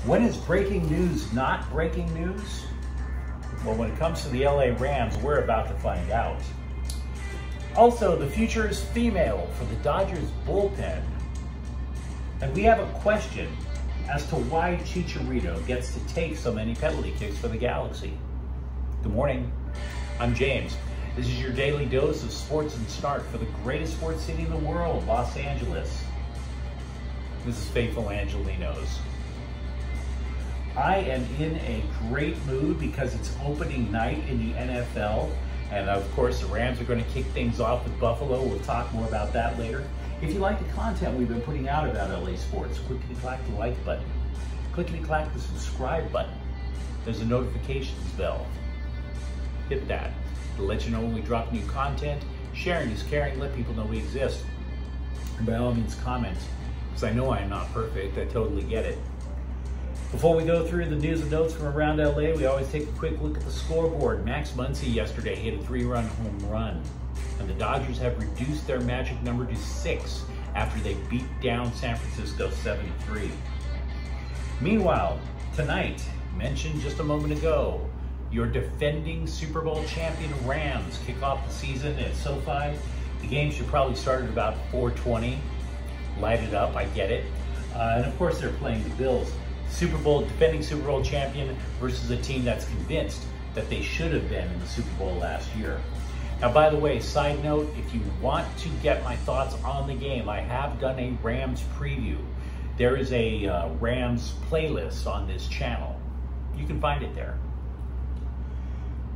When is breaking news not breaking news? Well, when it comes to the LA Rams, we're about to find out. Also, the future is female for the Dodgers bullpen. And we have a question as to why Chicharito gets to take so many penalty kicks for the Galaxy. Good morning, I'm James. This is your daily dose of sports and start for the greatest sports city in the world, Los Angeles. This is faithful Angelenos. I am in a great mood because it's opening night in the NFL. And of course, the Rams are going to kick things off with Buffalo. We'll talk more about that later. If you like the content we've been putting out about LA sports, clickety-clack the like button. Clickety-clack the subscribe button. There's a notifications bell. Hit that to let you know when we drop new content. Sharing is caring. Let people know we exist. And by all means, comment, because I know I am not perfect. I totally get it. Before we go through the news and notes from around LA, we always take a quick look at the scoreboard. Max Muncy yesterday hit a 3-run home run, and the Dodgers have reduced their magic number to 6 after they beat down San Francisco 7-3. Meanwhile, tonight, mentioned just a moment ago, your defending Super Bowl champion Rams kick off the season at SoFi. The game should probably start at about 4:20. Light it up, I get it. And of course, they're playing the Bills. Defending Super Bowl champion versus a team that's convinced that they should have been in the Super Bowl last year. Now, by the way, side note, if you want to get my thoughts on the game, I have done a Rams preview. There is a Rams playlist on this channel. You can find it there.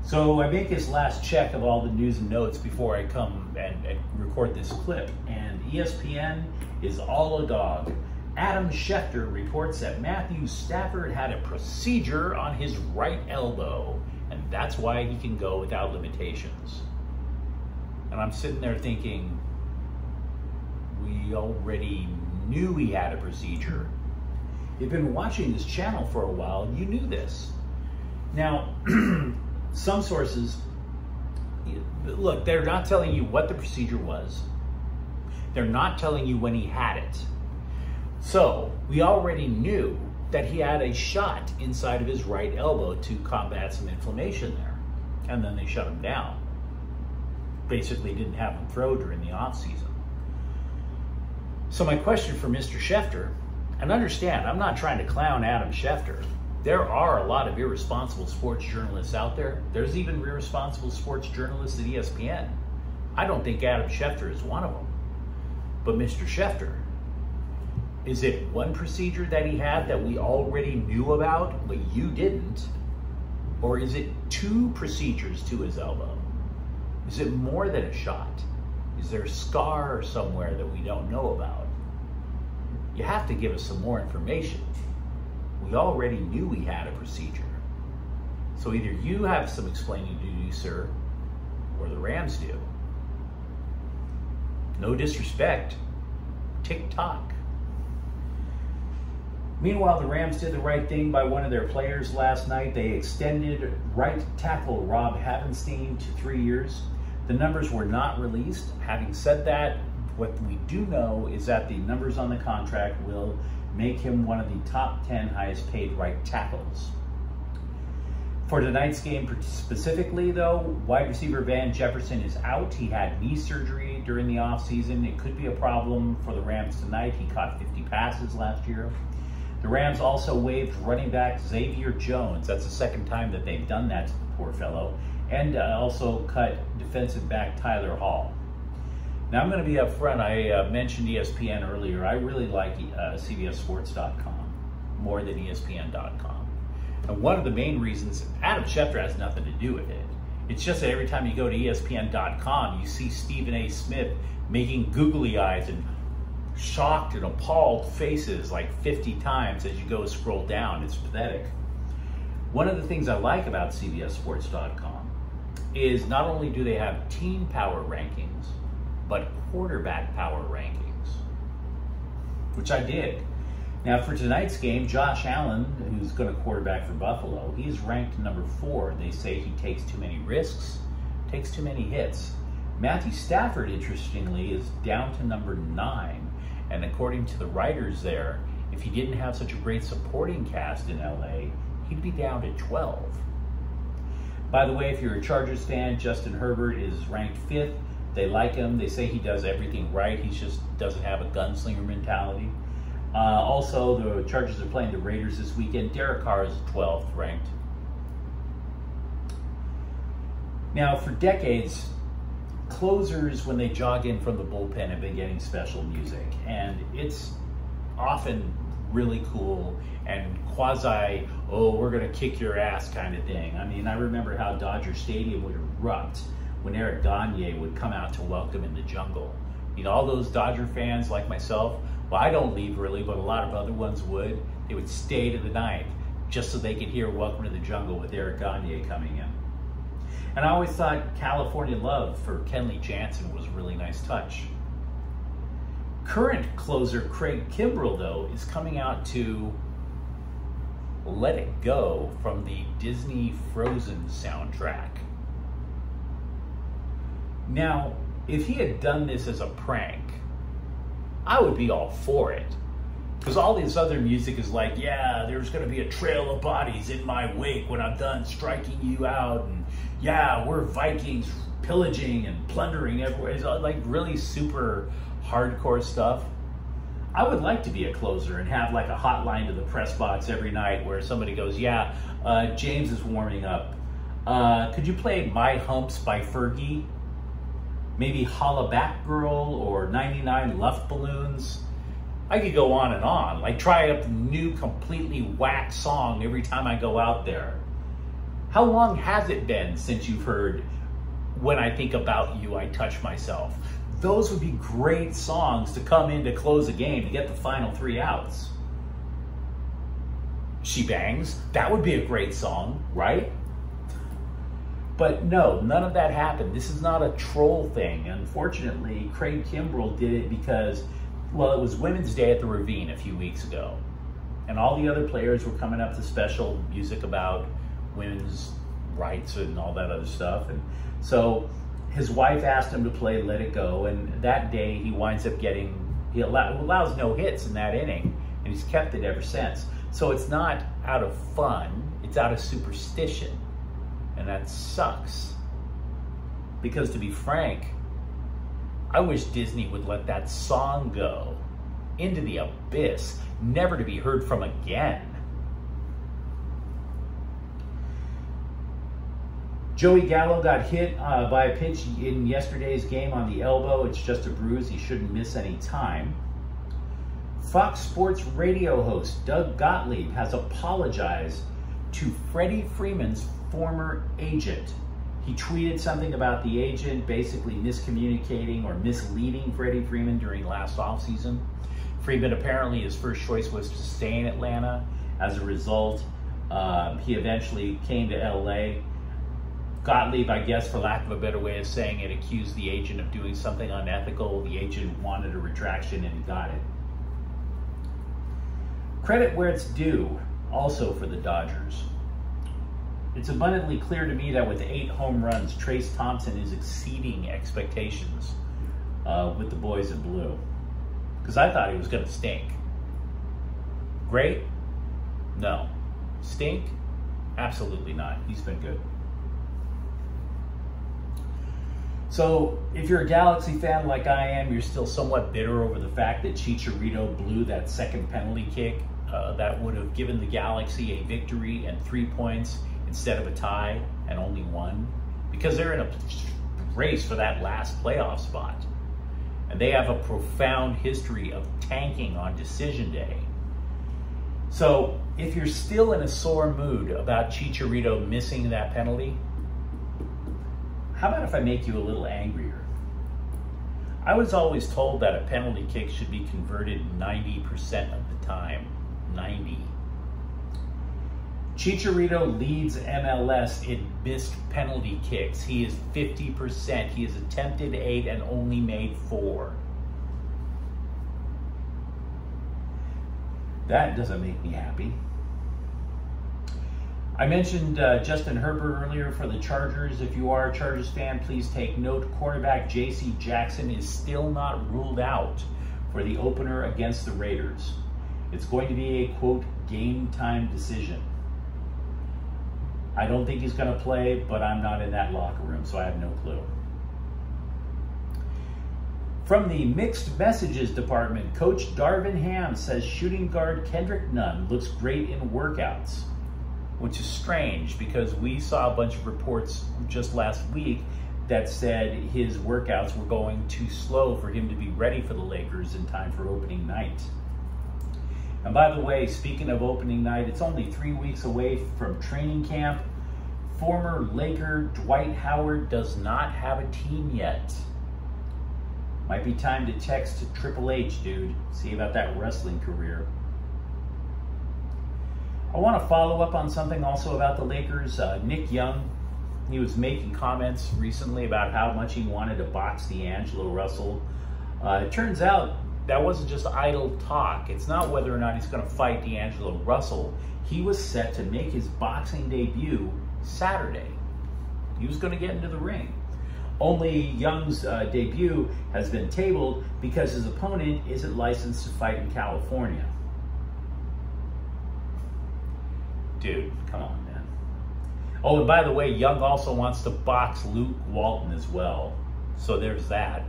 So I make this last check of all the news and notes before I come and record this clip, and ESPN is all a dog. Adam Schefter reports that Matthew Stafford had a procedure on his right elbow, and that's why he can go without limitations. And I'm sitting there thinking, we already knew he had a procedure. You've been watching this channel for a while, you knew this. Now, some sources, look, they're not telling you what the procedure was. They're not telling you when he had it. So we already knew that he had a shot inside of his right elbow to combat some inflammation there. And then they shut him down. Basically didn't have him throw during the off season. So my question for Mr. Schefter, and understand, I'm not trying to clown Adam Schefter. There are a lot of irresponsible sports journalists out there. There's even irresponsible sports journalists at ESPN. I don't think Adam Schefter is one of them. But Mr. Schefter, is it one procedure that he had that we already knew about, but you didn't? Or is it 2 procedures to his elbow? Is it more than a shot? Is there a scar somewhere that we don't know about? You have to give us some more information. We already knew he had a procedure. So either you have some explaining to do, sir, or the Rams do. No disrespect. Tick-tock. Meanwhile, the Rams did the right thing by one of their players last night. They extended right tackle Rob Havenstein to 3 years. The numbers were not released. Having said that, what we do know is that the numbers on the contract will make him one of the top 10 highest paid right tackles. For tonight's game specifically, though, wide receiver Van Jefferson is out. He had knee surgery during the offseason. It could be a problem for the Rams tonight. He caught 50 passes last year. The Rams also waived running back Xavier Jones. That's the second time that they've done that to the poor fellow. And also cut defensive back Tyler Hall. Now, I'm going to be up front. I mentioned ESPN earlier. I really like CBSSports.com more than ESPN.com. And one of the main reasons, Adam Schefter has nothing to do with it. It's just that every time you go to ESPN.com, you see Stephen A. Smith making googly eyes and shocked and appalled faces like 50 times as you go scroll down. It's pathetic. One of the things I like about CBSSports.com is not only do they have team power rankings, but quarterback power rankings, which I did. Now for tonight's game, Josh Allen, who's going to quarterback for Buffalo, he's ranked number 4. They say he takes too many risks, takes too many hits. Matthew Stafford, interestingly, is down to number 9. And according to the writers there, If he didn't have such a great supporting cast in LA, he'd be down to 12. By the way, if you're a Chargers fan, Justin Herbert is ranked 5th. They like him. They say he does everything right. He just doesn't have a gunslinger mentality. Also, the Chargers are playing the Raiders this weekend. Derek Carr is 12th ranked. Now, for decades, closers, when they jog in from the bullpen, have been getting special music. And it's often really cool and quasi, oh, we're going to kick your ass kind of thing. I mean, I remember how Dodger Stadium would erupt when Eric Gagne would come out to welcome in the jungle. You know, all those Dodger fans like myself, well, I don't leave really, but a lot of other ones would. They would stay to the night just so they could hear Welcome to the Jungle with Eric Gagne coming in. And I always thought California Love for Kenley Jansen was a really nice touch. Current closer Craig Kimbrell, though, is coming out to Let It Go from the Disney Frozen soundtrack. Now, if he had done this as a prank, I would be all for it. Because all this other music is like, yeah, there's going to be a trail of bodies in my wake when I'm done striking you out. And yeah, we're Vikings pillaging and plundering everywhere. It's like really super hardcore stuff. I would like to be a closer and have like a hotline to the press box every night where somebody goes, yeah, James is warming up. Could you play My Humps by Fergie? Maybe Holla Back Girl or 99 Luft Balloons. I could go on and on, like try a new completely whack song every time I go out there. How long has it been since you've heard When I Think About You, I Touch Myself? Those would be great songs to come in to close a game to get the final 3 outs. She Bangs, that would be a great song, right? But no, none of that happened. This is not a troll thing. Unfortunately, Craig Kimbrell did it because, well, it was Women's Day at the Ravine a few weeks ago. And all the other players were coming up to special music about women's rights and all that other stuff. And so his wife asked him to play Let It Go. And that day he winds up getting, he allows no hits in that inning. And he's kept it ever since. So it's not out of fun, it's out of superstition. And that sucks. Because to be frank, I wish Disney would let that song go into the abyss, never to be heard from again. Joey Gallo got hit by a pitch in yesterday's game on the elbow. It's just a bruise. He shouldn't miss any time. Fox Sports radio host Doug Gottlieb has apologized to Freddie Freeman's former agent. He tweeted something about the agent basically miscommunicating or misleading Freddie Freeman during last offseason. Freeman, apparently his first choice was to stay in Atlanta. As a result, he eventually came to LA. Gottlieb, I guess for lack of a better way of saying it, accused the agent of doing something unethical. The agent wanted a retraction and he got it. Credit where it's due, also for the Dodgers. It's abundantly clear to me that with 8 home runs, Trace Thompson is exceeding expectations with the boys in blue. Because I thought he was going to stink. Great? No. Stink? Absolutely not. He's been good. So, if you're a Galaxy fan like I am, you're still somewhat bitter over the fact that Chicharito blew that second penalty kick that would have given the Galaxy a victory and 3 points instead of a tie and only 1, because they're in a race for that last playoff spot. And they have a profound history of tanking on decision day. So if you're still in a sore mood about Chicharito missing that penalty, how about if I make you a little angrier? I was always told that a penalty kick should be converted 90% of the time. 90. Chicharito leads MLS in missed penalty kicks. He is 50%. He has attempted 8 and only made 4. That doesn't make me happy. I mentioned Justin Herbert earlier for the Chargers. If you are a Chargers fan, please take note. Quarterback J.C. Jackson is still not ruled out for the opener against the Raiders. It's going to be a, quote, game time decision. I don't think he's going to play, but I'm not in that locker room, so I have no clue. From the mixed messages department, Coach Darvin Ham says shooting guard Kendrick Nunn looks great in workouts, which is strange because we saw a bunch of reports just last week that said his workouts were going too slow for him to be ready for the Lakers in time for opening night. And by the way, speaking of opening night, it's only 3 weeks away from training camp. Former Laker Dwight Howard does not have a team yet. Might be time to text Triple H, dude. See about that wrestling career. I want to follow up on something also about the Lakers. Nick Young, he was making comments recently about how much he wanted to box D'Angelo Russell. It turns out that wasn't just idle talk. It's not whether or not he's going to fight D'Angelo Russell. He was set to make his boxing debut Saturday. He was going to get into the ring. Only Young's debut has been tabled because his opponent isn't licensed to fight in California. Dude, come on, man. Oh, and by the way, Young also wants to box Luke Walton as well. So there's that.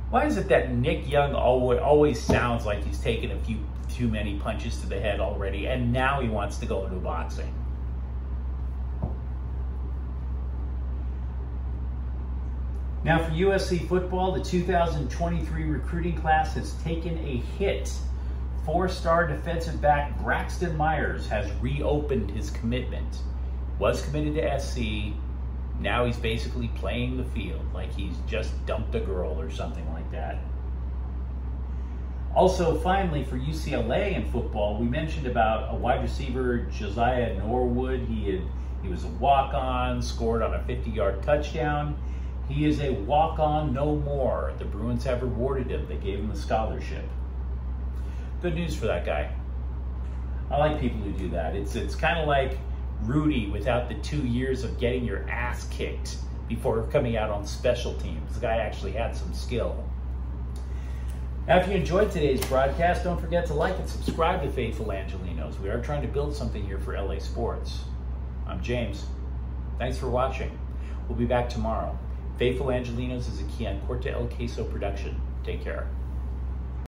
Why is it that Nick Young always sounds like he's taken a few too many punches to the head already, and now he wants to go into boxing? Now for USC football, the 2023 recruiting class has taken a hit. 4-star defensive back Braxton Myers has reopened his commitment. Was committed to SC. Now he's basically playing the field like he's just dumped a girl or something like that. Also, finally, for UCLA in football, we mentioned about a wide receiver, Josiah Norwood. He was a walk-on, scored on a 50-yard touchdown. He is a walk-on no more. The Bruins have rewarded him. They gave him a scholarship. Good news for that guy. I like people who do that. It's kind of like Rudy without the 2 years of getting your ass kicked before coming out on special teams. The guy actually had some skill. Now, if you enjoyed today's broadcast, don't forget to like and subscribe to Faithful Angelenos. We are trying to build something here for LA Sports. I'm James. Thanks for watching. We'll be back tomorrow. Faithful Angelenos is a Kian Corte El Queso production. Take care.